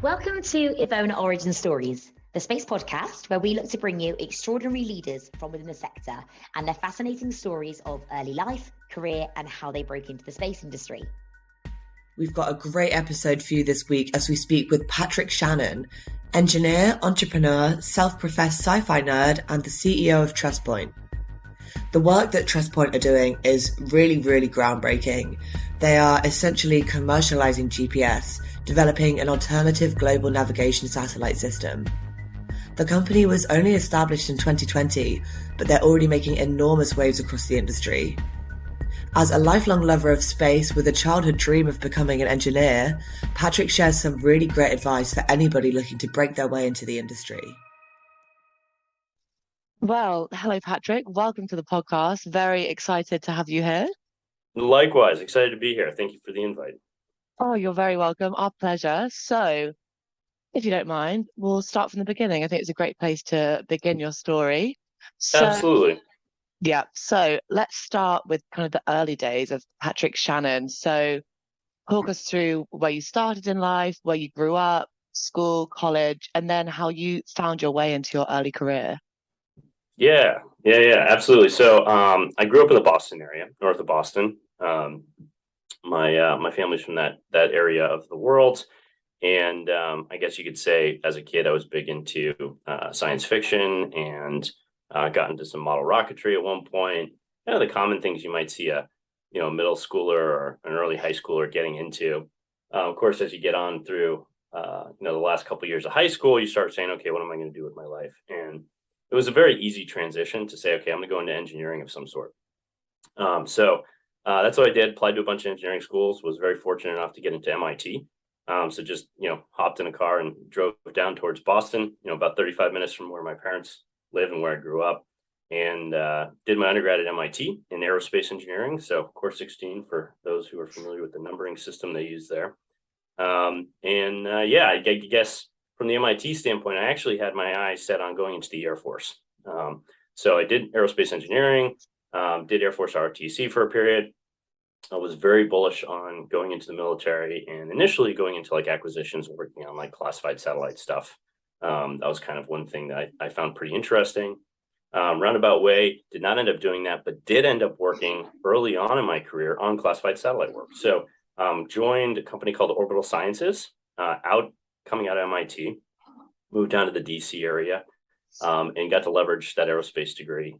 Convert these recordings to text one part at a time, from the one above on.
Welcome to EVONA Origin Stories, the space podcast where we look to bring you extraordinary leaders from within the sector and their fascinating stories of early life, career, and how they broke into the space industry. We've got a great episode for you this week as we speak with Patrick Shannon, engineer, entrepreneur, self-professed sci-fi nerd, and the CEO of TrustPoint. The work that TrustPoint are doing is really, really groundbreaking. They are essentially commercializing GPS, developing an alternative global navigation satellite system. The company was only established in 2020, but they're already making enormous waves across the industry. As a lifelong lover of space with a childhood dream of becoming an engineer, Patrick shares some really great advice for anybody looking to break their way into the industry. Well, hello, Patrick. Welcome to the podcast. Very excited to have you here. Likewise, excited to be here. Thank you for the invite. Oh, you're very welcome. Our pleasure. So, if you don't mind, we'll start from the beginning. I think it's a great place to begin your story. Absolutely. Yeah. So let's start with kind of the early days of Patrick Shannon. So talk us through where you started in life, where you grew up, school, college, and then how you found your way into your early career. Yeah, absolutely. So I grew up in the Boston area, north of Boston. My family's from that area of the world. And I guess you could say as a kid, I was big into science fiction and got into some model rocketry at one point. Kind of the common things you might see a middle schooler or an early high schooler getting into. Of course, as you get on through the last couple of years of high school, you start saying, okay, what am I going to do with my life? And it was a very easy transition to say, okay, I'm going to go into engineering of some sort. So that's what I did. Applied to a bunch of engineering schools. Was very fortunate enough to get into MIT. So just hopped in a car and drove down towards Boston. About 35 minutes from where my parents live and where I grew up, and did my undergrad at MIT in aerospace engineering. So core 16 for those who are familiar with the numbering system they use there. I guess from the MIT standpoint, I actually had my eyes set on going into the Air Force. So I did aerospace engineering, did Air Force ROTC for a period. I was very bullish on going into the military and initially going into like acquisitions and working on like classified satellite stuff. That was kind of one thing that I found pretty interesting. Roundabout way, did not end up doing that, but did end up working early on in my career on classified satellite work. So joined a company called Orbital Sciences, coming out of MIT, moved down to the DC area, and got to leverage that aerospace degree,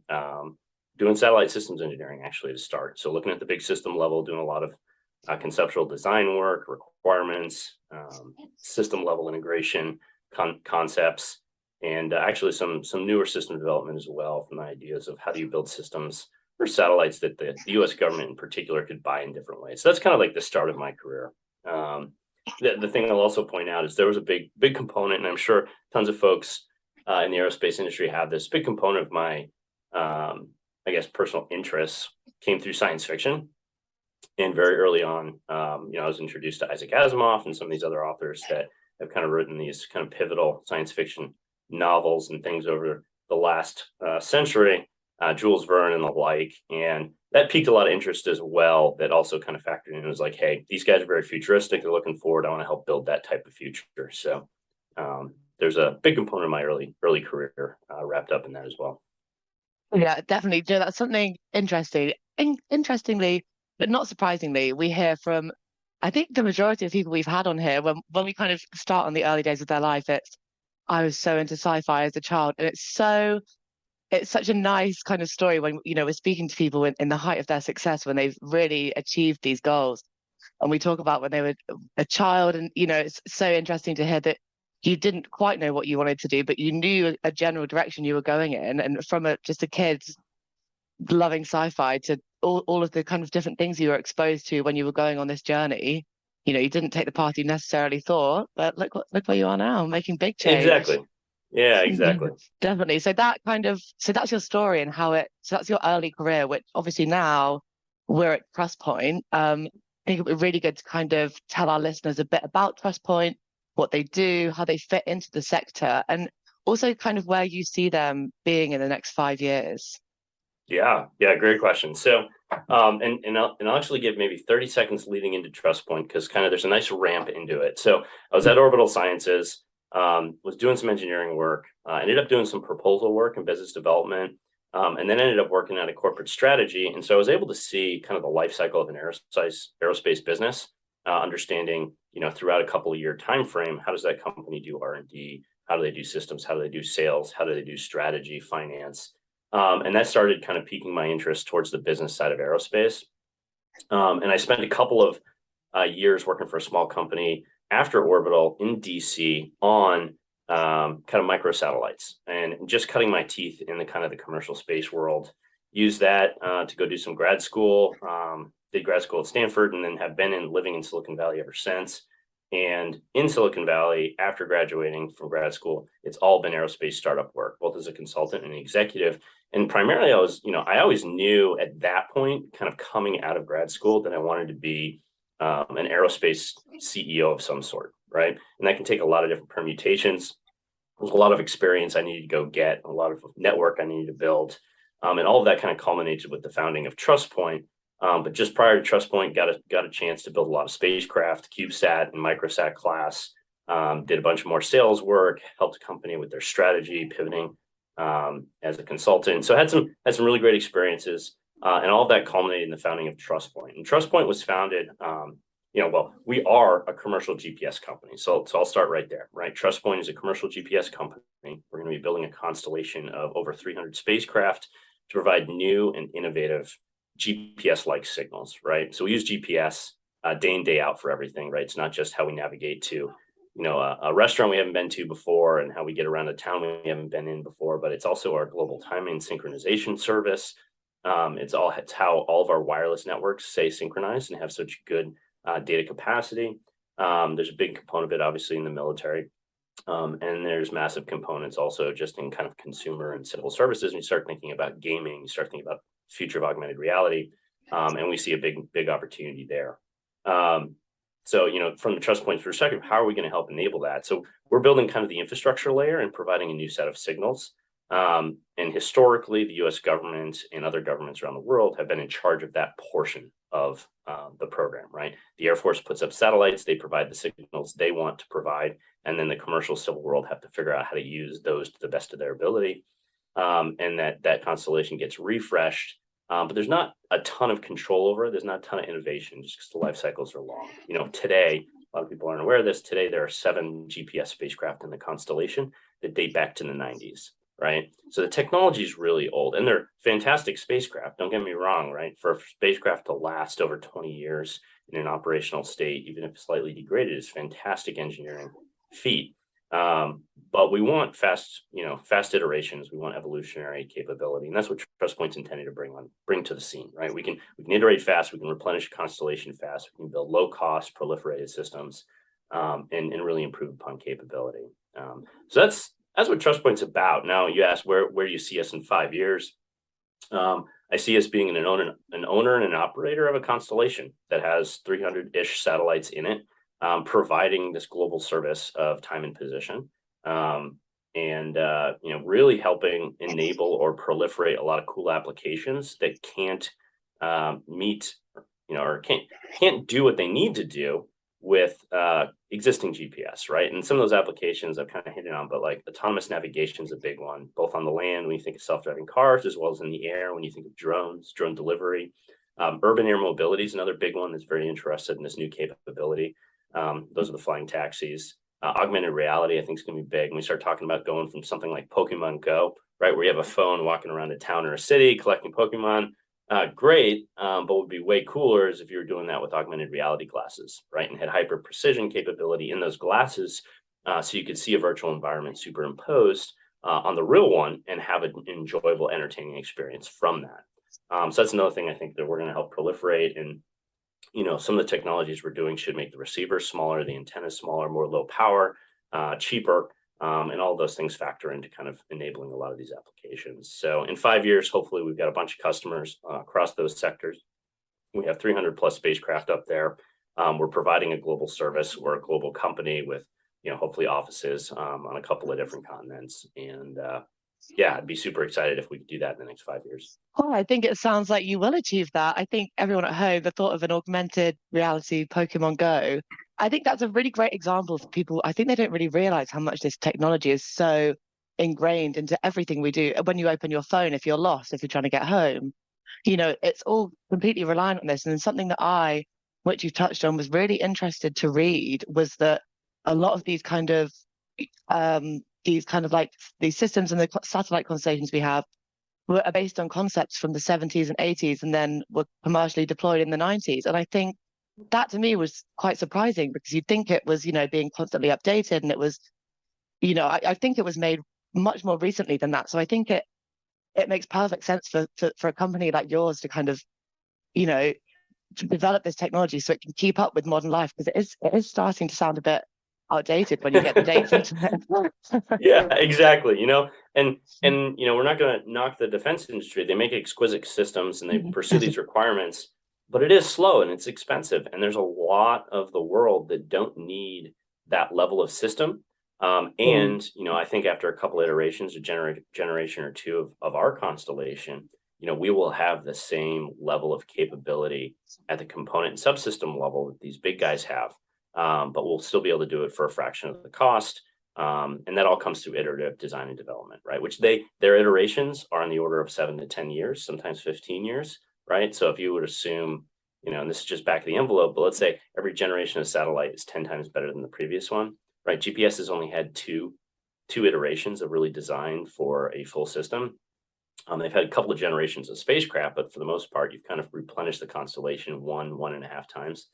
doing satellite systems engineering actually to start. So looking at the big system level, doing a lot of conceptual design work, requirements, system level integration, concepts, and actually some newer system development as well, from the ideas of how do you build systems for satellites that the U.S. government in particular could buy in different ways. So that's kind of like the start of my career. The thing I'll also point out is there was a big component, and I'm sure tons of folks in the aerospace industry have this big component of my, I guess, personal interests came through science fiction. And very early on, I was introduced to Isaac Asimov and some of these other authors that have kind of written these kind of pivotal science fiction novels and things over the last century, Jules Verne and the like. And that piqued a lot of interest as well. That also kind of factored in. It was like, hey, these guys are very futuristic. They're looking forward. I want to help build that type of future. So there's a big component of my early career wrapped up in that as well. Yeah, definitely. That's something interesting. Interestingly, but not surprisingly, we hear from, I think, the majority of people we've had on here when we kind of start on the early days of their life. I was so into sci-fi as a child, and it's such a nice kind of story when we're speaking to people in the height of their success, when they've really achieved these goals, and we talk about when they were a child, and it's so interesting to hear that you didn't quite know what you wanted to do, but you knew a general direction you were going in, and from just a kid loving sci-fi to all of the kind of different things you were exposed to when you were going on this journey. You didn't take the path you necessarily thought, but look where you are now, making big change. Exactly. Yeah, exactly. Definitely. So that's your story and so that's your early career, which obviously now we're at TrustPoint. I think it would be really good to kind of tell our listeners a bit about TrustPoint, what they do, how they fit into the sector, and also kind of where you see them being in the next 5 years. Yeah, great question. So, I'll actually give maybe 30 seconds leading into TrustPoint because kind of there's a nice ramp into it. So I was at Orbital Sciences, was doing some engineering work, ended up doing some proposal work and business development, and then ended up working at a corporate strategy. And so I was able to see kind of the life cycle of an aerospace business, understanding, throughout a couple of year time frame, how does that company do R&D? How do they do systems? How do they do sales? How do they do strategy, finance? And that started kind of piquing my interest towards the business side of aerospace. And I spent a couple of years working for a small company after Orbital in DC on kind of microsatellites and just cutting my teeth in the kind of the commercial space world. Used that to go do some grad school. Did grad school at Stanford and then have been living in Silicon Valley ever since. And in Silicon Valley, after graduating from grad school, it's all been aerospace startup work, both as a consultant and an executive. And primarily, I always knew at that point, kind of coming out of grad school, that I wanted to be an aerospace CEO of some sort, right? And that can take a lot of different permutations. There's a lot of experience I needed to go get, a lot of network I needed to build. And all of that kind of culminated with the founding of TrustPoint. But just prior to TrustPoint, got a chance to build a lot of spacecraft, CubeSat and microsat class. Did a bunch more sales work, helped a company with their strategy, pivoting as a consultant. So I had some really great experiences, and all of that culminated in the founding of TrustPoint. And TrustPoint was founded, we are a commercial GPS company. So I'll start right there, right? TrustPoint is a commercial GPS company. We're going to be building a constellation of over 300 spacecraft to provide new and innovative GPS-like signals, right? So we use GPS day in, day out for everything, right? It's not just how we navigate to, a restaurant we haven't been to before and how we get around a town we haven't been in before, but it's also our global timing synchronization service. It's how all of our wireless networks stay synchronized and have such good data capacity. There's a big component of it, obviously, in the military. And there's massive components also just in kind of consumer and civil services. When you start thinking about gaming, you start thinking about future of augmented reality, and we see a big opportunity there. So, from the TrustPoint perspective, how are we going to help enable that? So we're building kind of the infrastructure layer and providing a new set of signals. And historically, the U.S. government and other governments around the world have been in charge of that portion of the program, right? The Air Force puts up satellites, they provide the signals they want to provide, and then the commercial civil world have to figure out how to use those to the best of their ability. And that constellation gets refreshed, but there's not a ton of control over it. There's not a ton of innovation just because the life cycles are long. Today, a lot of people aren't aware of this. Today, there are 7 GPS spacecraft in the constellation that date back to the 90s, right? So the technology is really old, and they're fantastic spacecraft. Don't get me wrong, right? For a spacecraft to last over 20 years in an operational state, even if slightly degraded, is fantastic engineering feat. But we want fast iterations. We want evolutionary capability, and that's what TrustPoint's intended to bring to the scene, right? We can iterate fast. We can replenish constellation fast. We can build low cost proliferated systems, and really improve upon capability. So that's what TrustPoint's about. Now, you asked where do you see us in 5 years? I see us being an owner and an operator of a constellation that has 300-ish satellites in it, providing this global service of time and position, and really helping enable or proliferate a lot of cool applications that can't meet, or can't do what they need to do with existing GPS, right? And some of those applications I've kind of hit on, but like autonomous navigation is a big one, both on the land when you think of self-driving cars, as well as in the air when you think of drones, drone delivery. Urban air mobility is another big one that's very interested in this new capability. Those are the flying taxis. Augmented reality, I think, is going to be big. When we start talking about going from something like Pokemon Go, right, where you have a phone walking around a town or a city collecting Pokemon, great, but what would be way cooler is if you were doing that with augmented reality glasses, right, and had hyper precision capability in those glasses, so you could see a virtual environment superimposed on the real one and have an enjoyable, entertaining experience from that. So that's another thing I think that we're going to help proliferate. And some of the technologies we're doing should make the receiver smaller, the antenna smaller, more low power, cheaper, and all those things factor into kind of enabling a lot of these applications. So in 5 years, hopefully we've got a bunch of customers across those sectors. We have 300 plus spacecraft up there. We're providing a global service. We're a global company with, hopefully offices on a couple of different continents. And yeah, I'd be super excited if we could do that in the next 5 years. Oh, I think it sounds like you will achieve that. I think everyone at home, the thought of an augmented reality Pokemon Go, I think that's a really great example for people. I think they don't really realize how much this technology is so ingrained into everything we do. When you open your phone, if you're lost, if you're trying to get home, it's all completely reliant on this. And something that which you touched on, was really interested to read, was that a lot of these systems and the satellite constellations we have are based on concepts from the 70s and 80s, and then were commercially deployed in the 90s. And I think that to me was quite surprising, because you'd think it was, being constantly updated, and it was, I think it was made much more recently than that. So I think it makes perfect sense for a company like yours to kind of, to develop this technology so it can keep up with modern life, because it is starting to sound a bit outdated when you get the dates into it. Yeah, exactly. And we're not going to knock the defense industry. They make exquisite systems and they pursue these requirements, but it is slow and it's expensive. And there's a lot of the world that don't need that level of system. And I think after a couple iterations, a generation or two of our constellation, we will have the same level of capability at the component and subsystem level that these big guys have. But we'll still be able to do it for a fraction of the cost. And that all comes through iterative design and development, right? Which their iterations are in the order of 7 to 10 years, sometimes 15 years, right? So if you would assume, and this is just back of the envelope, but let's say every generation of satellite is 10 times better than the previous one, right? GPS has only had two iterations of really designed for a full system. They've had a couple of generations of spacecraft, but for the most part, you've kind of replenished the constellation 1.5 times.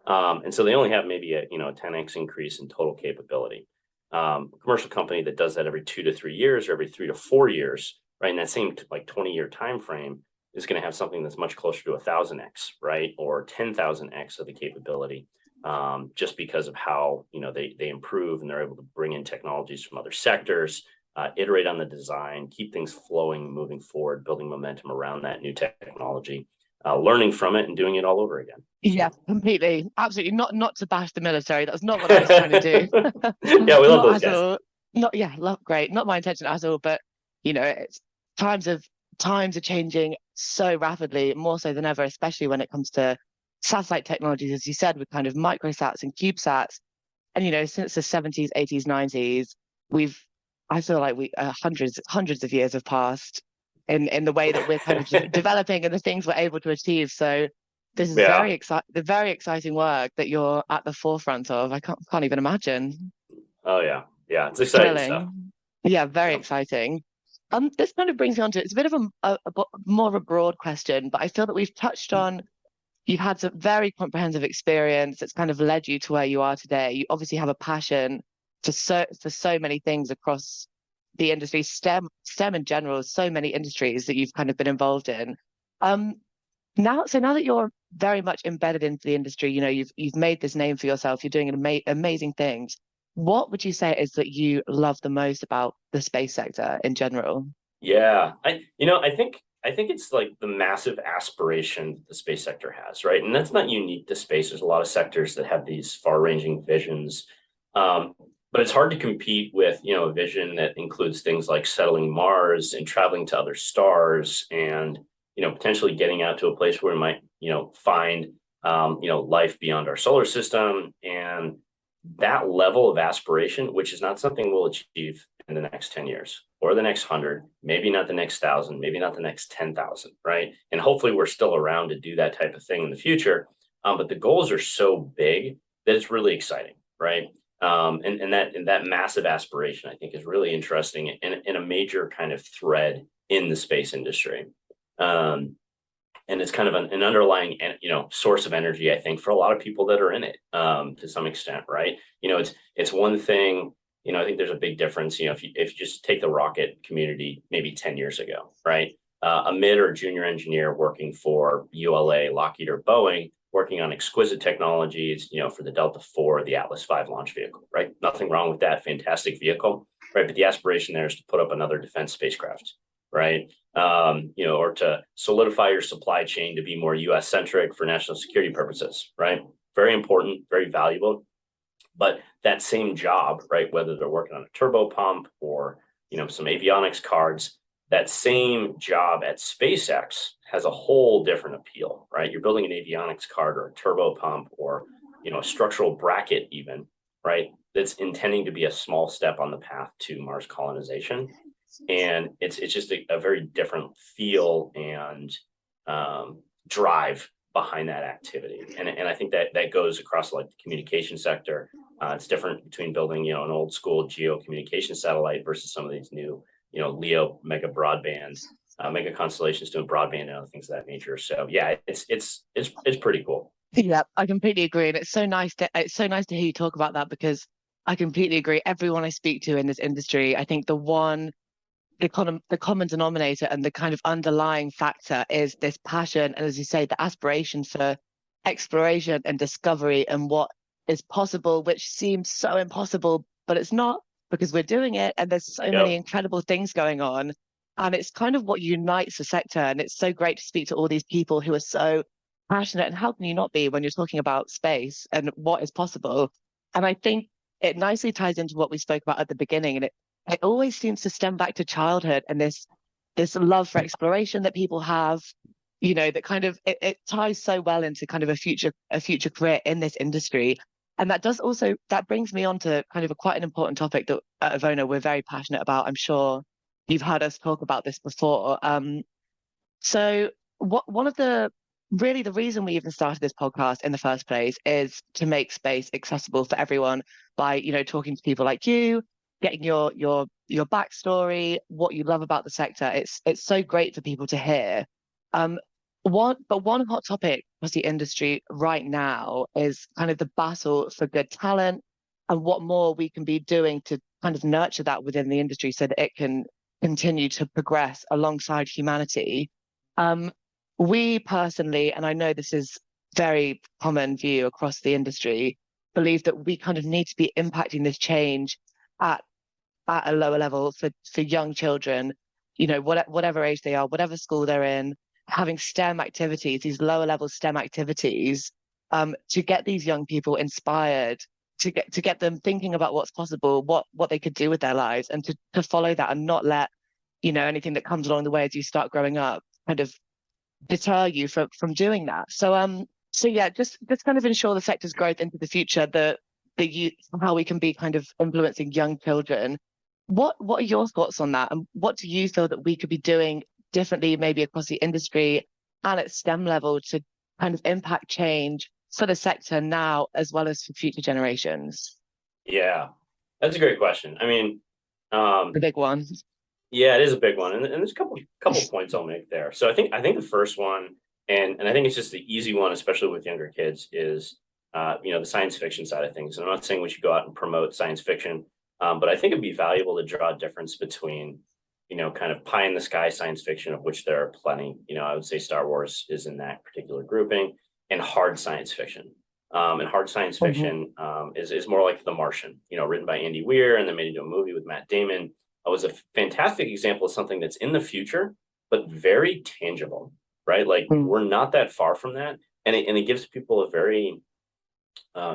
And so they only have maybe a 10x increase in total capability. A commercial company that does that every 2 to 3 years or every 3 to 4 years, right, in that same 20-year time frame, is going to have something that's much closer to 1,000x, right, or 10,000x of the capability, just because of how they improve and they're able to bring in technologies from other sectors, iterate on the design, keep things flowing, moving forward, building momentum around that new technology. Learning from it and doing it all over again. Yeah, completely. Absolutely. Not to bash the military. That's not what I was trying to do. Yeah, we love those guys. Great. Not my intention at all. But it's times are changing so rapidly, more so than ever, especially when it comes to satellite technologies, as you said, with kind of microsats and CubeSats. And since the 70s, 80s, 90s, I feel like hundreds of years have passed in the way that we're kind of developing and the things we're able to achieve. So this is very exciting work that you're at the forefront of. I can't even imagine. Oh yeah, it's exciting stuff. Yeah, very exciting. This kind of brings me on to, it's a bit of a more of a broad question, but I feel that we've touched on. You've had some very comprehensive experience that's kind of led you to where you are today. You obviously have a passion for so many things across the industry, STEM in general, so many industries that you've kind of been involved in. Now that you're very much embedded into the industry, you've made this name for yourself, you're doing amazing things. What would you say is that you love the most about the space sector in general? Yeah, I think it's like the massive aspiration the space sector has, right? And that's not unique to space. There's a lot of sectors that have these far-ranging visions. But it's hard to compete with, a vision that includes things like settling Mars and traveling to other stars and, potentially getting out to a place where we might, find, life beyond our solar system. And that level of aspiration, which is not something we'll achieve in the next 10 years or the next 100, maybe not the next 1,000, maybe not the next 10,000, right? And hopefully we're still around to do that type of thing in the future. But the goals are so big that it's really exciting, right? And that massive aspiration, I think, is really interesting and a major kind of thread in the space industry. And it's kind of an underlying, source of energy, I think, for a lot of people that are in it, to some extent, right? It's one thing. I think there's a big difference. If you just take the rocket community, maybe 10 years ago, right? A mid or junior engineer working for ULA, Lockheed, or Boeing, working on exquisite technologies, for the Delta IV, the Atlas V launch vehicle, right? Nothing wrong with that. Fantastic vehicle, right? But the aspiration there is to put up another defense spacecraft, right? Or to solidify your supply chain to be more US centric for national security purposes, right? Very important, very valuable. But that same job, right? Whether they're working on a turbo pump or some avionics cards. That same job at SpaceX has a whole different appeal, right? You're building an avionics card or a turbo pump or, a structural bracket even, right? That's intending to be a small step on the path to Mars colonization. And it's just a very different feel and drive behind that activity. And I think that goes across like the communication sector. It's different between building, an old school geo communication satellite versus some of these new, LEO mega broadband, mega constellations doing broadband and other things of that nature. So yeah, it's pretty cool. Yeah, I completely agree. And it's so nice to hear you talk about that, because I completely agree. Everyone I speak to in this industry, I think the common denominator and the kind of underlying factor is this passion, and as you say, the aspiration for exploration and discovery and what is possible, which seems so impossible, but it's not, because we're doing it, and there's so many incredible things going on. And it's kind of what unites the sector. And it's so great to speak to all these people who are so passionate. And how can you not be when you're talking about space and what is possible? And I think it nicely ties into what we spoke about at the beginning. And it always seems to stem back to childhood and this love for exploration that people have, that kind of it ties so well into kind of a future career in this industry. And that brings me on to kind of quite an important topic that at EVONA we're very passionate about. I'm sure you've heard us talk about this before. So one of the reason we even started this podcast in the first place is to make space accessible for everyone by, talking to people like you, getting your backstory, what you love about the sector. It's so great for people to hear. One hot topic across the industry right now is kind of the battle for good talent and what more we can be doing to kind of nurture that within the industry so that it can continue to progress alongside humanity. We personally, and I know this is very common view across the industry, believe that we kind of need to be impacting this change at a lower level for young children, whatever age they are, whatever school they're in, having STEM activities, these lower level STEM activities, to get these young people inspired, to get them thinking about what's possible, what they could do with their lives, and to follow that and not let, anything that comes along the way as you start growing up kind of deter you from doing that. So yeah, just kind of ensure the sector's growth into the future, the youth, how we can be kind of influencing young children. What are your thoughts on that? And what do you feel that we could be doing differently, maybe across the industry and at STEM level, to kind of impact change for the sector now as well as for future generations? Yeah, that's a great question. I mean, the big one. Yeah, it is a big one, and there's a couple points I'll make there. So I think the first one, and I think it's just the easy one, especially with younger kids, is the science fiction side of things. And I'm not saying we should go out and promote science fiction, but I think it'd be valuable to draw a difference between, kind of pie in the sky science fiction, of which there are plenty. I would say Star Wars is in that particular grouping, and hard science fiction. And hard science fiction is more like The Martian, written by Andy Weir and then made into a movie with Matt Damon. It was a fantastic example of something that's in the future, but very tangible, right? Like we're not that far from that. And it gives people a very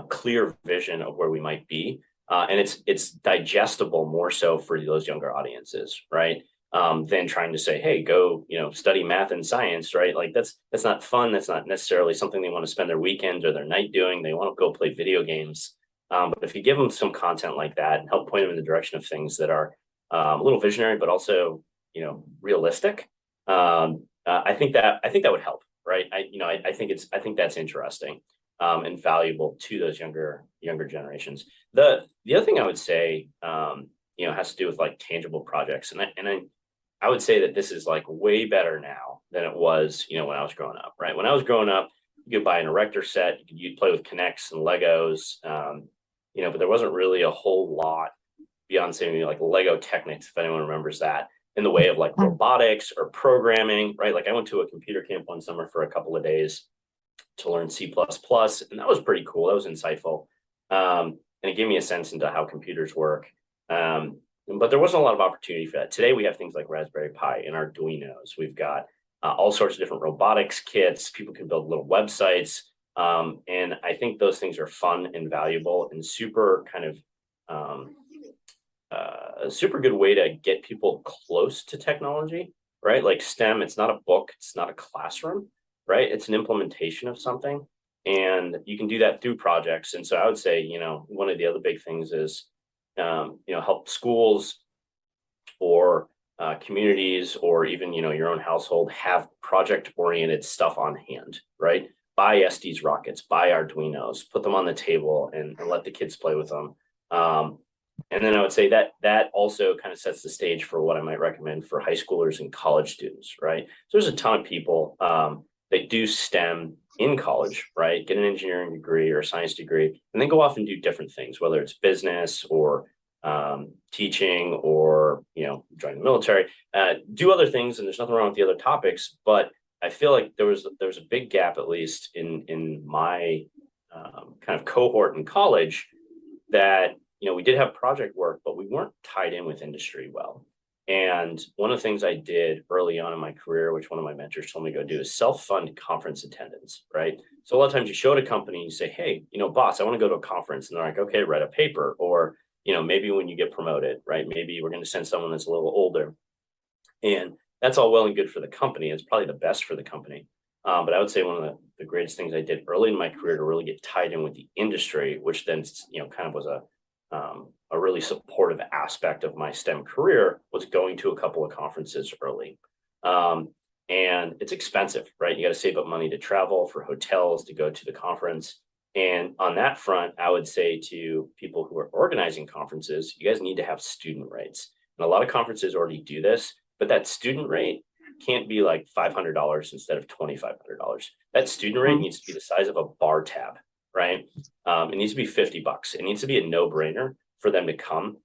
clear vision of where we might be. And it's digestible more so for those younger audiences, right? Than trying to say, hey, go, study math and science, right? Like that's not fun. That's not necessarily something they want to spend their weekend or their night doing. They want to go play video games. But if you give them some content like that and help point them in the direction of things that are a little visionary, but also, realistic, I think that would help, right? I think that's interesting and valuable to those younger generations. The other thing I would say, has to do with like tangible projects, and I would say that this is like way better now than it was, when I was growing up, right? When I was growing up, you could buy an erector set, you'd play with Kinects and Legos, but there wasn't really a whole lot beyond saying like Lego Technics, if anyone remembers that, in the way of like robotics or programming, right? Like I went to a computer camp one summer for a couple of days to learn C++, and that was pretty cool. That was insightful. And it gave me a sense into how computers work. But there wasn't a lot of opportunity for that. Today, we have things like Raspberry Pi and Arduinos. We've got all sorts of different robotics kits. People can build little websites. And I think those things are fun and valuable and super kind of a super good way to get people close to technology, right? Like STEM, it's not a book, it's not a classroom, right? It's an implementation of something. And you can do that through projects. And so I would say, one of the other big things is, help schools or communities or even, your own household have project-oriented stuff on hand, right? Buy Estes rockets, buy Arduinos, put them on the table and let the kids play with them. And then I would say that also kind of sets the stage for what I might recommend for high schoolers and college students, right? So there's a ton of people that do STEM in college, right? Get an engineering degree or a science degree, and then go off and do different things, whether it's business or teaching or, join the military, do other things. And there's nothing wrong with the other topics, but I feel like there was a big gap, at least in my kind of cohort in college, that we did have project work, but we weren't tied in with industry well. And one of the things I did early on in my career, which one of my mentors told me to go do, is self-fund conference attendance, right? So a lot of times you show at a company and you say, hey, boss, I want to go to a conference. And they're like, okay, write a paper. Or, maybe when you get promoted, right? Maybe we're going to send someone that's a little older. And that's all well and good for the company. It's probably the best for the company. But I would say one of the greatest things I did early in my career to really get tied in with the industry, which then, kind of was a really supportive aspect of my STEM career, was going to a couple of conferences early. And it's expensive, right? You got to save up money to travel, for hotels, to go to the conference. And on that front, I would say to people who are organizing conferences, you guys need to have student rates. And a lot of conferences already do this, but that student rate can't be like $500 instead of $2,500. That student rate needs to be the size of a bar tab, right? It needs to be $50. It needs to be a no-brainer for them to come.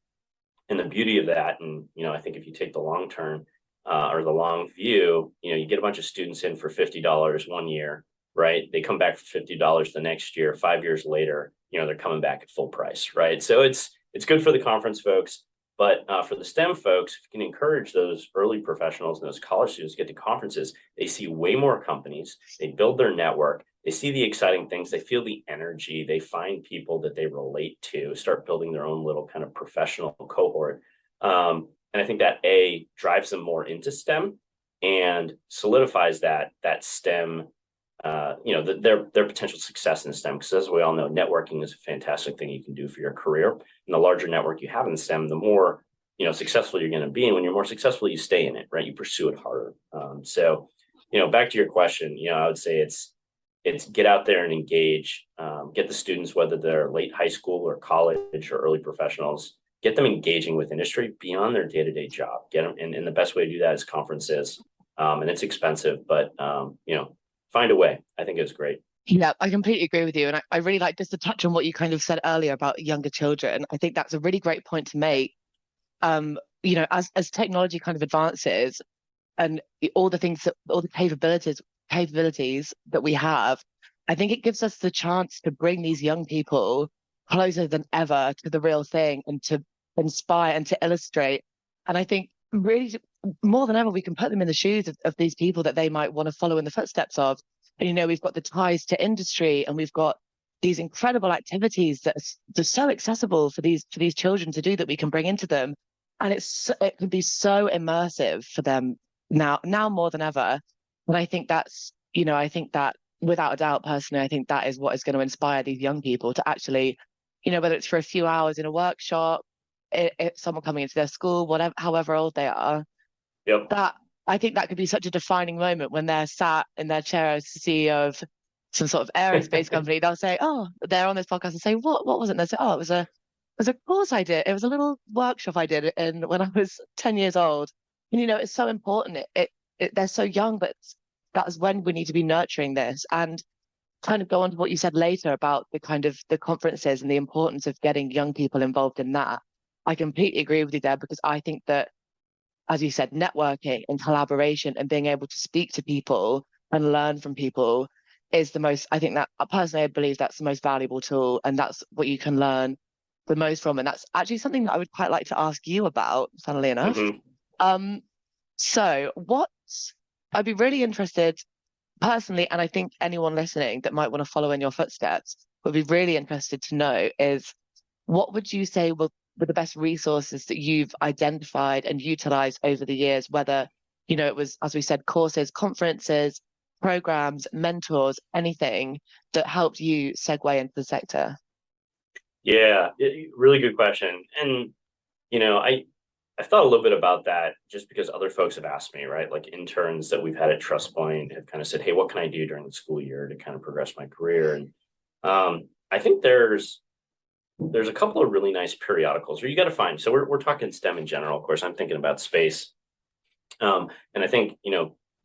And the beauty of that, and I think if you take the long term or the long view, you get a bunch of students in for $50 one year, right? They come back for $50 the next year. 5 years later, they're coming back at full price, right? So it's good for the conference folks. But for the STEM folks, if you can encourage those early professionals and those college students to get to conferences, they see way more companies, they build their network, they see the exciting things, they feel the energy, they find people that they relate to, start building their own little kind of professional cohort. And I think that drives them more into STEM and solidifies that STEM, their potential success in STEM. Because as we all know, networking is a fantastic thing you can do for your career. And the larger network you have in STEM, the more successful you're going to be. And when you're more successful, you stay in it, right? You pursue it harder. So back to your question, I would say it's get out there and engage, get the students, whether they're late high school or college or early professionals, get them engaging with industry beyond their day-to-day job. Get them, and the best way to do that is conferences. And it's expensive, but find a way. I think it's great. Yeah, I completely agree with you. And I really like just to touch on what you kind of said earlier about younger children. I think that's a really great point to make. As technology kind of advances and all the capabilities that we have, I think it gives us the chance to bring these young people closer than ever to the real thing and to inspire and to illustrate. And I think really more than ever, we can put them in the shoes of these people that they might want to follow in the footsteps of. And, we've got the ties to industry, and we've got these incredible activities that are so accessible for these children to do, that we can bring into them. And it can be so immersive for them now more than ever. And I think that's, I think that without a doubt, personally, I think that is what is going to inspire these young people to actually, whether it's for a few hours in a workshop, someone coming into their school, however old they are. Yep. That I think that could be such a defining moment when they're sat in their chair as the CEO of some sort of aerospace company. They'll say, "Oh, they're on this podcast," and say, "What was it?" And they say, "Oh, it was a course I did. It was a little workshop I did when I was 10 years old." And it's so important. They're so young, but that's when we need to be nurturing this. And kind of go on to what you said later about the kind of the conferences and the importance of getting young people involved in that. I completely agree with you there, because I think that, as you said, networking and collaboration and being able to speak to people and learn from people is the most, I think that personally, I believe that's the most valuable tool, and that's what you can learn the most from. And that's actually something that I would quite like to ask you about, funnily enough. So I'd be really interested personally, and I think anyone listening that might want to follow in your footsteps would be really interested to know, is what would you say will were the best resources that you've identified and utilized over the years, whether, it was, as we said, courses, conferences, programs, mentors, anything that helped you segue into the sector? Yeah, really good question. And, I thought a little bit about that just because other folks have asked me, right? Like interns that we've had at TrustPoint have kind of said, hey, what can I do during the school year to kind of progress my career? And I think there's a couple of really nice periodicals where you got to find. So we're talking STEM in general. Of course, I'm thinking about space. And I think,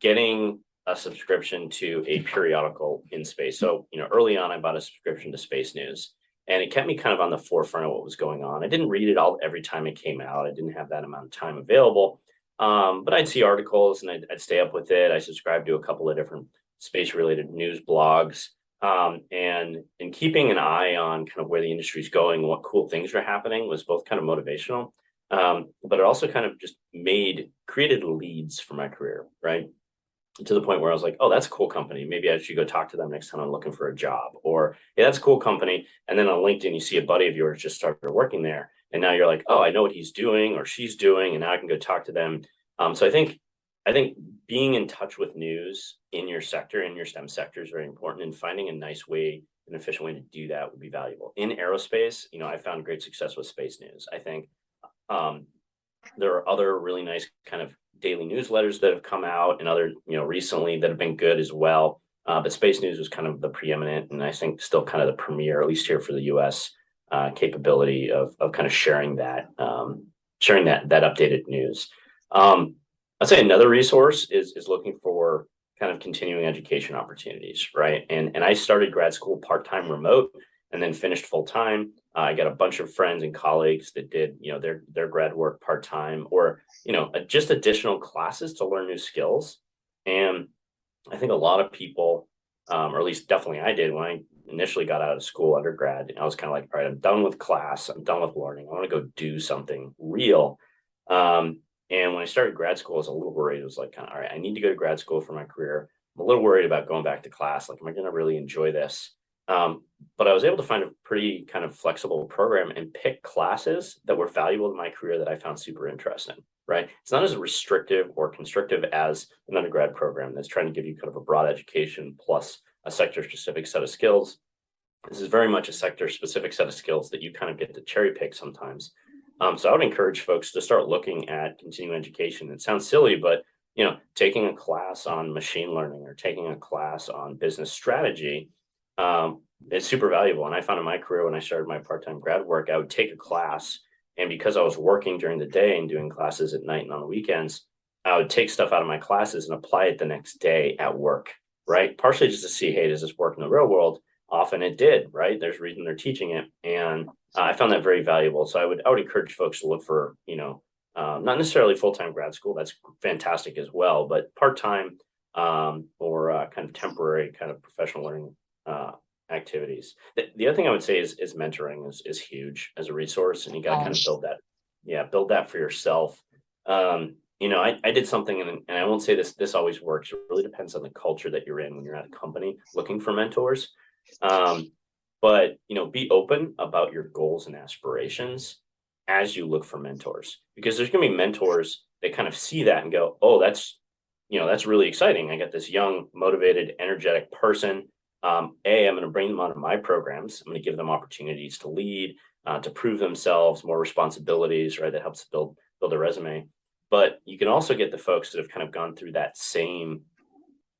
getting a subscription to a periodical in space. So, early on, I bought a subscription to Space News. And it kept me kind of on the forefront of what was going on. I didn't read it all every time it came out. I didn't have that amount of time available. But I'd see articles and I'd stay up with it. I subscribed to a couple of different space-related news blogs. And in keeping an eye on kind of where the industry is going, what cool things are happening was both kind of motivational, but it also kind of just created leads for my career, right? To the point where I was like, oh, that's a cool company. Maybe I should go talk to them next time I'm looking for a job. Or, yeah, that's a cool company. And then on LinkedIn, you see a buddy of yours just started working there. And now you're like, oh, I know what he's doing or she's doing. And now I can go talk to them. So I think being in touch with news in your sector, in your STEM sector, is very important. And finding a nice way, an efficient way to do that would be valuable. In aerospace, I found great success with Space News. I think there are other really nice kind of daily newsletters that have come out and other, recently that have been good as well. But Space News was kind of the preeminent and I think still kind of the premier, at least here for the US, capability of kind of sharing that updated news. I'd say another resource is looking for kind of continuing education opportunities, right? And I started grad school part-time remote and then finished full-time. I got a bunch of friends and colleagues that did, their grad work part-time or, just additional classes to learn new skills. And I think a lot of people, or at least definitely I did when I initially got out of school, undergrad, I was kind of like, all right, I'm done with class. I'm done with learning. I want to go do something real. And when I started grad school, I was a little worried. It was like, all right, I need to go to grad school for my career. I'm a little worried about going back to class. Like, am I going to really enjoy this? But I was able to find a pretty kind of flexible program and pick classes that were valuable to my career that I found super interesting, right? It's not as restrictive or constrictive as an undergrad program that's trying to give you kind of a broad education plus a sector-specific set of skills. This is very much a sector-specific set of skills that you kind of get to cherry pick sometimes. So I would encourage folks to start looking at continuing education. It sounds silly, but taking a class on machine learning or taking a class on business strategy, it's super valuable. And I found in my career when I started my part-time grad work, I would take a class. And because I was working during the day and doing classes at night and on the weekends, I would take stuff out of my classes and apply it the next day at work, right? Partially just to see, hey, does this work in the real world? Often it did, right? There's a reason they're teaching it. And I found that very valuable. So I would encourage folks to look for, not necessarily full-time grad school. That's fantastic as well, but part-time or kind of temporary kind of professional learning activities. The other thing I would say is mentoring is huge as a resource, and you got to kind of build that. Yeah, build that for yourself. I did something, and I won't say this always works. It really depends on the culture that you're in when you're at a company looking for mentors. But be open about your goals and aspirations as you look for mentors, because there's going to be mentors that kind of see that and go, oh, that's really exciting. I got this young, motivated, energetic person. I'm going to bring them onto my programs. I'm going to give them opportunities to lead, to prove themselves, more responsibilities, right? That helps build a resume. But you can also get the folks that have kind of gone through that same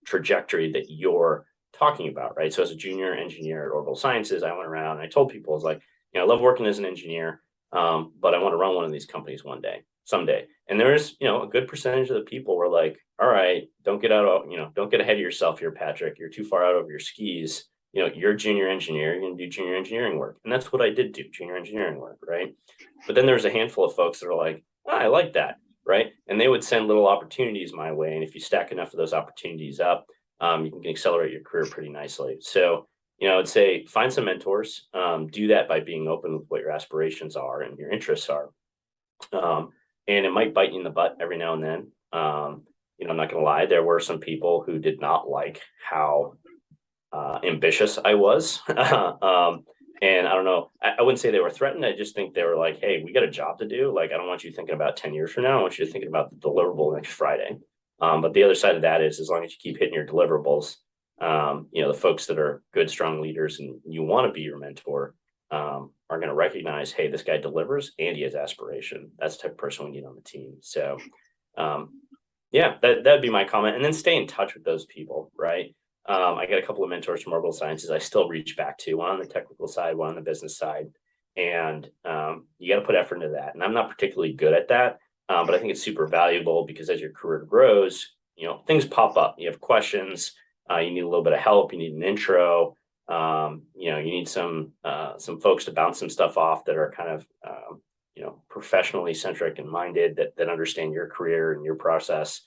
trajectory that you're talking about, right? So as a junior engineer at Orbital Sciences, I went around and I told people, I was like, I love working as an engineer, but I want to run one of these companies someday. And there's, a good percentage of the people were like, all right, don't get ahead of yourself here, Patrick. You're too far out over your skis. You're a junior engineer, you're going to do junior engineering work. And that's what I did do, junior engineering work, right? But then there's a handful of folks that are like, I like that, right? And they would send little opportunities my way. And if you stack enough of those opportunities up, you can accelerate your career pretty nicely. So, I'd say find some mentors, do that by being open with what your aspirations are and your interests are. And it might bite you in the butt every now and then. I'm not going to lie. There were some people who did not like how ambitious I was. And I don't know, I wouldn't say they were threatened. I just think they were like, hey, we got a job to do. Like, I don't want you thinking about 10 years from now. I want you thinking about the deliverable next Friday. But the other side of that is, as long as you keep hitting your deliverables, the folks that are good, strong leaders and you want to be your mentor, are going to recognize, hey, this guy delivers and he has aspiration. That's the type of person we need on the team. So, that'd be my comment. And then stay in touch with those people, right? I got a couple of mentors from orbital sciences I still reach back to, one on the technical side, one on the business side. And you got to put effort into that. And I'm not particularly good at that, but I think it's super valuable because as your career grows, things pop up. You have questions, you need a little bit of help, you need an intro, you need some folks to bounce some stuff off that are kind of, professionally centric and minded that understand your career and your process,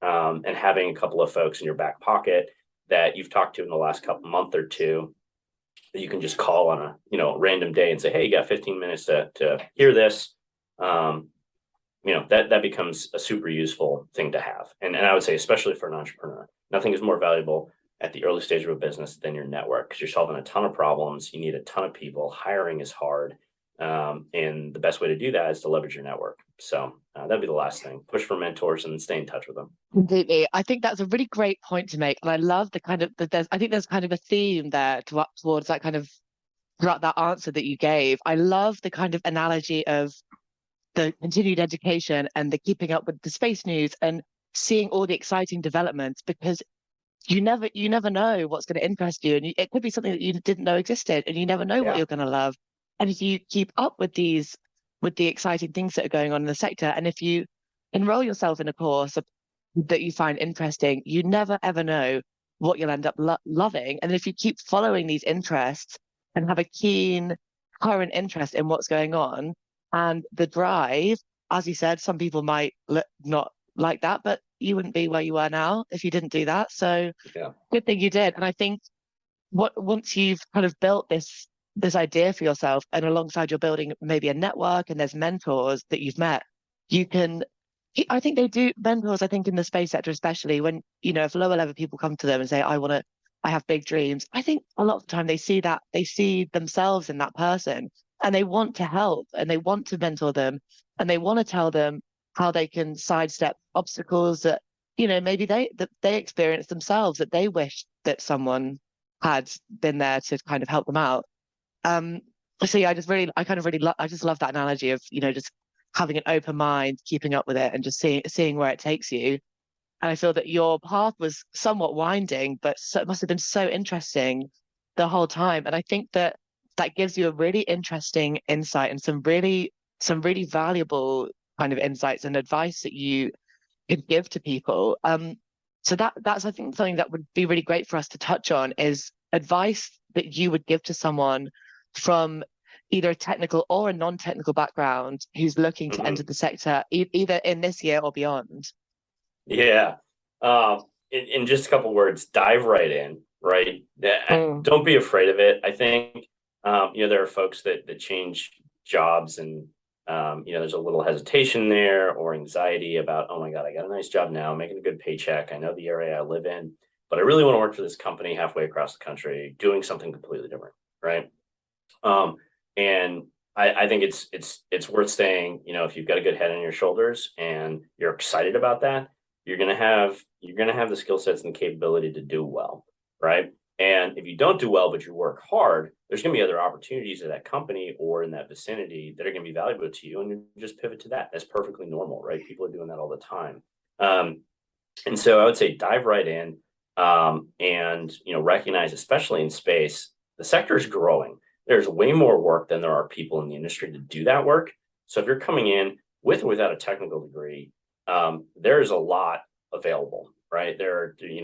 and having a couple of folks in your back pocket that you've talked to in the last month or two that you can just call on a random day and say, hey, you got 15 minutes to hear this. That becomes a super useful thing to have. And I would say, especially for an entrepreneur, nothing is more valuable at the early stage of a business than your network, because you're solving a ton of problems. You need a ton of people. Hiring is hard. And the best way to do that is to leverage your network. So that'd be the last thing. Push for mentors and stay in touch with them. Completely. I think that's a really great point to make. And I love the kind of, I think there's kind of a theme there towards that kind of, throughout that answer that you gave. I love the kind of analogy of the continued education and the keeping up with the space news and seeing all the exciting developments, because you never know what's going to interest you. And it could be something that you didn't know existed, and you never know what you're going to love. And if you keep up with the exciting things that are going on in the sector, and if you enroll yourself in a course that you find interesting, you never ever know what you'll end up loving. And if you keep following these interests and have a keen current interest in what's going on and the drive, as you said, some people might not like that, but you wouldn't be where you are now if you didn't do that. So good thing you did. And I think once you've kind of built this idea for yourself, and alongside you're building maybe a network and there's mentors that you've met, I think they do mentors, I think in the space sector, especially when, if lower level people come to them and say, I have big dreams. I think a lot of the time they see themselves in that person, and they want to help and they want to mentor them, and they want to tell them how they can sidestep obstacles that, maybe they experience themselves, that they wish that someone had been there to kind of help them out. So yeah, I just love that analogy of, just having an open mind, keeping up with it, and just seeing where it takes you. And I feel that your path was somewhat winding, but it must have been so interesting the whole time. And I think that gives you a really interesting insight and some really valuable kind of insights and advice that you could give to people. So that's, I think, something that would be really great for us to touch on, is advice that you would give to someone from either a technical or a non-technical background who's looking to enter the sector, either in this year or beyond. Yeah. In just a couple of words, dive right in, right? Don't be afraid of it. I think, there are folks that change jobs and, there's a little hesitation there or anxiety about, oh my God, I got a nice job now, making a good paycheck. I know the area I live in, but I really want to work for this company halfway across the country, doing something completely different. Right. And I think it's worth saying, if you've got a good head on your shoulders and you're excited about that, you're going to have the skill sets and the capability to do well. Right. And if you don't do well, but you work hard, there's going to be other opportunities at that company or in that vicinity that are going to be valuable to you. And you just pivot to that. That's perfectly normal, right? People are doing that all the time. And so I would say dive right in, and, recognize, especially in space, the sector is growing. There's way more work than there are people in the industry to do that work. So if you're coming in with or without a technical degree, there's a lot available. Right there, you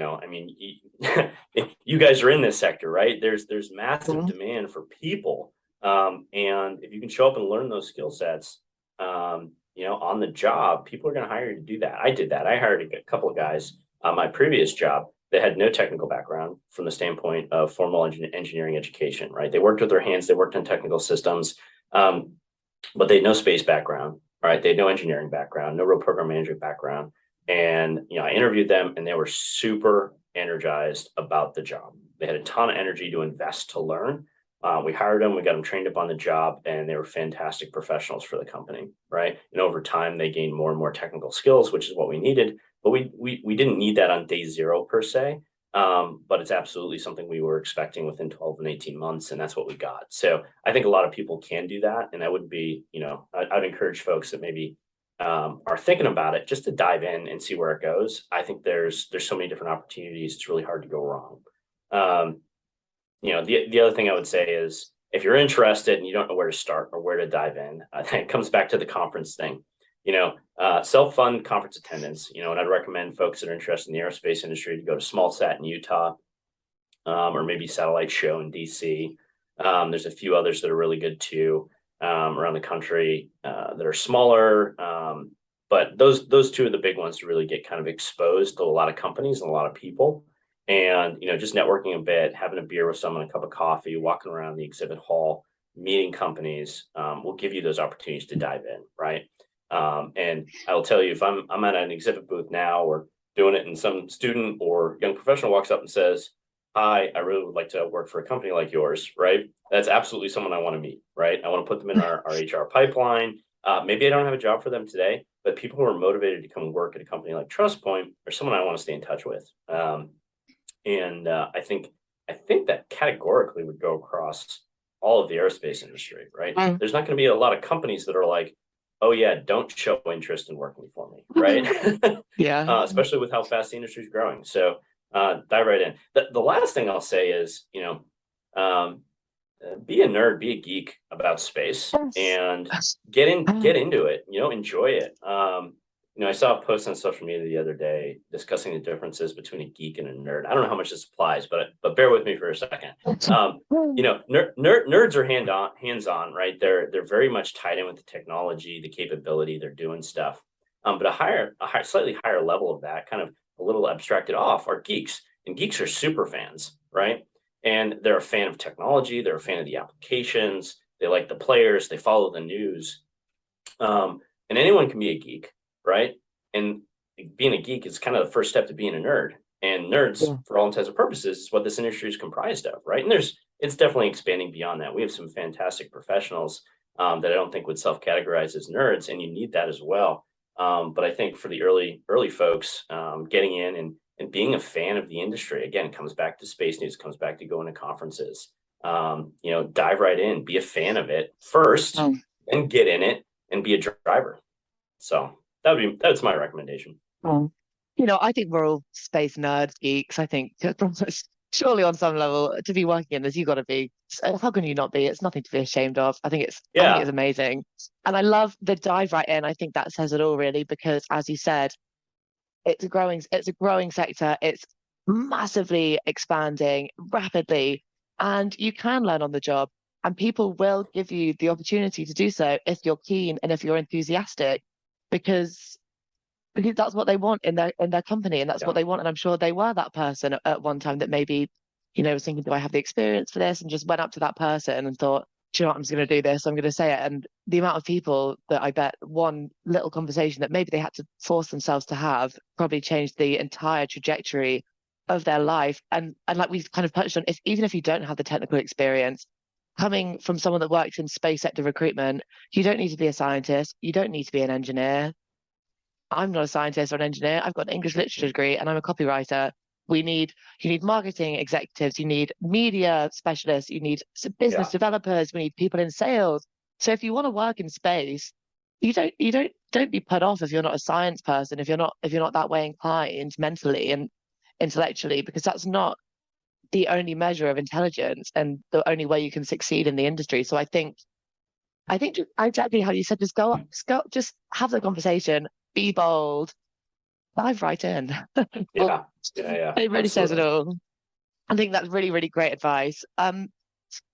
guys are in this sector, right? There's massive demand for people, and if you can show up and learn those skill sets, on the job, people are going to hire you to do that. I did that. I hired a couple of guys on my previous job that had no technical background from the standpoint of formal engineering education. Right? They worked with their hands. They worked on technical systems, but they had no space background. Right? They had no engineering background, no real program management background. And, I interviewed them and they were super energized about the job. They had a ton of energy to invest to learn. We hired them, we got them trained up on the job, and they were fantastic professionals for the company, right? And over time, they gained more and more technical skills, which is what we needed. But we didn't need that on day zero per se. But it's absolutely something we were expecting within 12 and 18 months, and that's what we got. So I think a lot of people can do that, and I would be, I'd encourage folks that maybe are thinking about it just to dive in and see where it goes. I think there's so many different opportunities; it's really hard to go wrong. The other thing I would say is if you're interested and you don't know where to start or where to dive in, I think it comes back to the conference thing. Self-fund conference attendance, and I'd recommend folks that are interested in the aerospace industry to go to SmallSat in Utah, or maybe Satellite Show in DC. There's a few others that are really good too, around the country, that are smaller. But those two are the big ones to really get kind of exposed to a lot of companies and a lot of people. And, just networking a bit, having a beer with someone, a cup of coffee, walking around the exhibit hall, meeting companies, will give you those opportunities to dive in, right? And I will tell you, if I'm at an exhibit booth now or doing it and some student or young professional walks up and says, "Hi, I really would like to work for a company like yours," right? That's absolutely someone I want to meet, right? I want to put them in our HR pipeline. Maybe I don't have a job for them today, but people who are motivated to come work at a company like TrustPoint are someone I want to stay in touch with. I think that categorically would go across all of the aerospace industry, right? There's not going to be a lot of companies that are like, "Oh yeah, don't show interest in working for me," right? Yeah. Especially with how fast the industry is growing. So dive right in. The last thing I'll say is, be a nerd, be a geek about space, and get into it. Enjoy it. I saw a post on social media the other day discussing the differences between a geek and a nerd. I don't know how much this applies, but bear with me for a second. Nerds are hands-on, right? They're very much tied in with the technology, the capability, they're doing stuff. But a slightly higher level of that, kind of a little abstracted off, are geeks. And geeks are super fans, right? And they're a fan of technology, they're a fan of the applications, they like the players, they follow the news. And anyone can be a geek, right? And being a geek is kind of the first step to being a nerd. And nerds, for all intents and purposes, is what this industry is comprised of, right? And it's definitely expanding beyond that. We have some fantastic professionals that I don't think would self-categorize as nerds, and you need that as well. But I think for the early folks, getting in and being a fan of the industry, again, it comes back to space news, comes back to going to conferences. Dive right in, be a fan of it first, and get in it and be a driver. So that's my recommendation. I think we're all space nerds, geeks. I think surely on some level to be working in this, you got to be. How can you not be? It's nothing to be ashamed of. I think it's amazing, and I love the dive right in. I think that says it all really, because as you said, it's a growing sector. It's massively expanding rapidly, and you can learn on the job, and people will give you the opportunity to do so if you're keen and if you're enthusiastic, because that's what they want in their company, and that's what they want. And I'm sure they were that person at one time that maybe, was thinking, do I have the experience for this? And just went up to that person and thought, do you know what, I'm just going to do this. I'm going to say it. And the amount of people that I bet one little conversation that maybe they had to force themselves to have probably changed the entire trajectory of their life. And like we've kind of touched on, even if you don't have the technical experience, coming from someone that worked in space sector recruitment, you don't need to be a scientist. You don't need to be an engineer. I'm not a scientist or an engineer. I've got an English literature degree and I'm a copywriter. You need marketing executives, you need media specialists, you need business developers, we need people in sales. So if you want to work in space, don't be put off if you're not a science person, if you're not that way inclined mentally and intellectually, because that's not the only measure of intelligence and the only way you can succeed in the industry. So I think exactly how you said, just go up, just have the conversation, be bold, dive right in. Yeah. It really says it all. I think that's really, really great advice.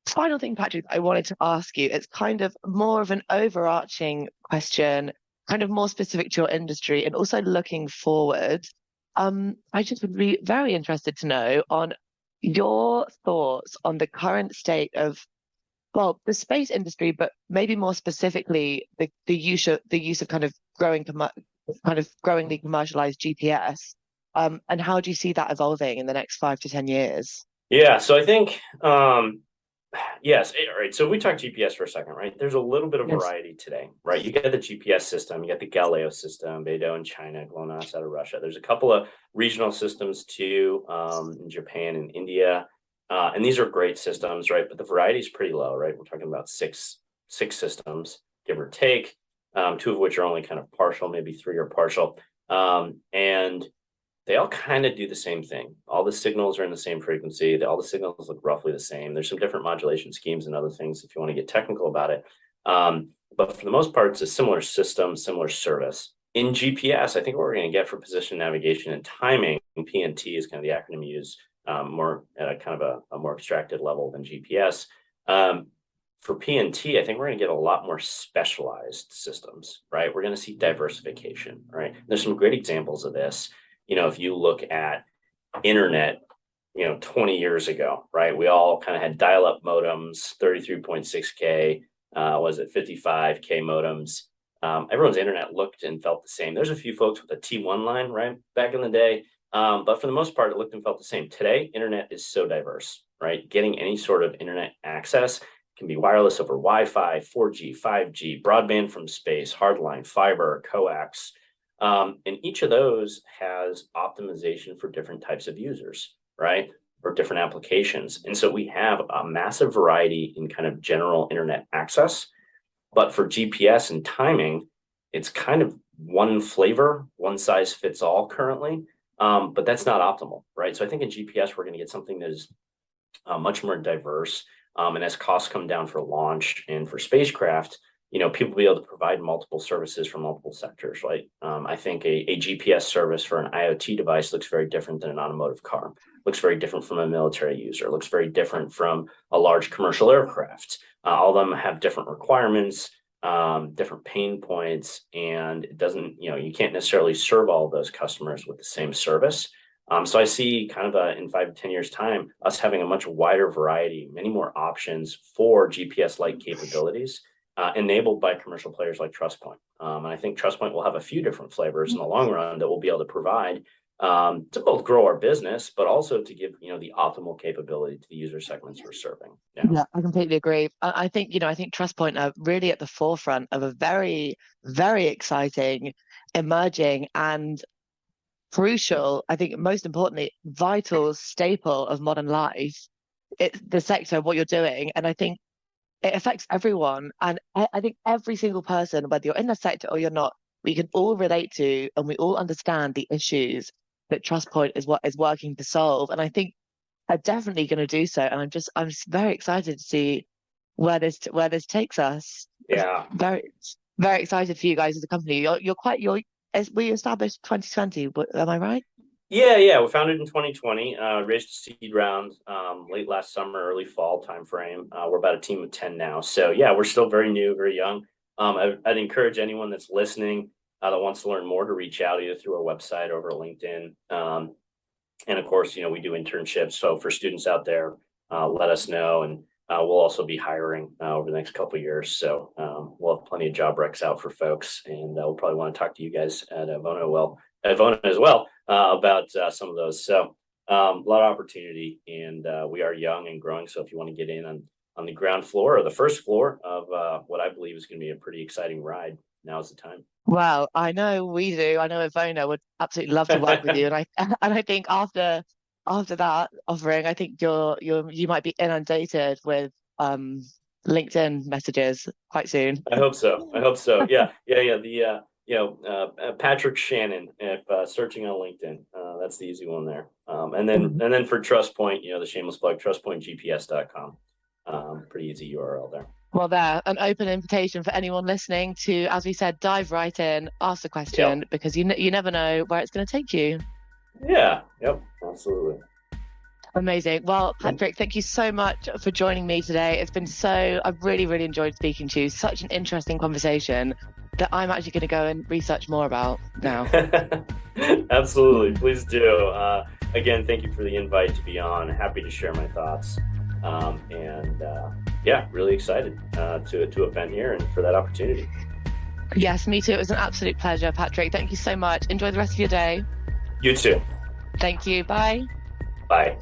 Final thing, Patrick, I wanted to ask you, it's kind of more of an overarching question, kind of more specific to your industry and also looking forward. I just would be very interested to know on your thoughts on the current state of, well, the space industry, but maybe more specifically the use of kind of growingly commercialized GPS, and how do you see that evolving in the next 5 to 10 years? Yeah, so I think Yes. All right. So we talk GPS for a second, right? There's a little bit of Yes. variety today, right? You got the GPS system, you got the Galileo system, Beidou in China, GLONASS out of Russia. There's a couple of regional systems too, in Japan and India. And these are great systems, right? But the variety is pretty low, right? We're talking about six systems, give or take, two of which are only kind of partial, maybe three are partial. And they all kind of do the same thing. All the signals are in the same frequency. All the signals look roughly the same. There's some different modulation schemes and other things if you want to get technical about it. But for the most part, it's a similar system, similar service. In GPS, I think what we're going to get for position, navigation, and timing, PNT is kind of the acronym used more at a kind of a more abstracted level than GPS. For PNT, I think we're going to get a lot more specialized systems, right? We're going to see diversification, right? There's some great examples of this. If you look at internet, 20 years ago, right? We all kind of had dial-up modems, 33.6K, was it 55K modems? Everyone's internet looked and felt the same. There's a few folks with a T1 line, right? Back in the day. But for the most part, it looked and felt the same. Today, internet is so diverse, right? Getting any sort of internet access can be wireless over Wi-Fi, 4G, 5G, broadband from space, hardline, fiber, coax. And each of those has optimization for different types of users, right? Or different applications. And so we have a massive variety in kind of general internet access. But for GPS and timing, it's kind of one flavor, one size fits all currently. But that's not optimal, right? So I think in GPS, we're going to get something that is much more diverse. And as costs come down for launch and for spacecraft, people will be able to provide multiple services from multiple sectors, right? I think a GPS service for an IoT device looks very different than an automotive car, looks very different from a military user, looks very different from a large commercial aircraft. All of them have different requirements, different pain points, and it doesn't, you can't necessarily serve all of those customers with the same service. So I see kind of in 5 to 10 years time, us having a much wider variety, many more options for GPS-like capabilities. Enabled by commercial players like TrustPoint. And I think TrustPoint will have a few different flavors in the long run that we'll be able to provide to both grow our business, but also to give, the optimal capability to the user segments we're serving. Yeah, I completely agree. I think TrustPoint are really at the forefront of a very, very exciting, emerging and crucial, I think most importantly, vital staple of modern life. It's the sector, what you're doing. And I think it affects everyone. And I think every single person, whether you're in the sector or you're not, we can all relate to and we all understand the issues that TrustPoint is working to solve. And I think are definitely going to do so. And I'm just very excited to see where this takes us. Yeah. Very, very excited for you guys as a company. We established 2020, am I right? Yeah. We founded in 2020, raised a seed round late last summer, early fall timeframe. We're about a team of 10 now. So yeah, we're still very new, very young. I'd encourage anyone that's listening that wants to learn more to reach out either through our website or over LinkedIn. And of course, we do internships. So for students out there, let us know. And we'll also be hiring over the next couple of years. So we'll have plenty of job recs out for folks. And we'll probably want to talk to you guys at EVONA as well about some of those. So a lot of opportunity, and we are young and growing. So if you want to get in on the ground floor or the first floor of what I believe is going to be a pretty exciting ride, now's the time. Well, I know we do. I know EVONA would absolutely love to work with you, and I think after that offering, I think you might be inundated with LinkedIn messages quite soon. I hope so. Yeah. The Patrick Shannon, if searching on LinkedIn, that's the easy one there. And then for TrustPoint, the shameless plug, trustpointgps.com. Pretty easy URL there. Well, there, an open invitation for anyone listening to, as we said, dive right in, ask the question, because you never know where it's going to take you. Yeah. Yep. Absolutely. Amazing. Well, Patrick, thank you so much for joining me today. I've really, really enjoyed speaking to you. Such an interesting conversation that I'm actually going to go and research more about now. Absolutely. Please do. Again, thank you for the invite to be on. Happy to share my thoughts. Really excited to have been here and for that opportunity. Yes, me too. It was an absolute pleasure, Patrick. Thank you so much. Enjoy the rest of your day. You too. Thank you. Bye. Bye.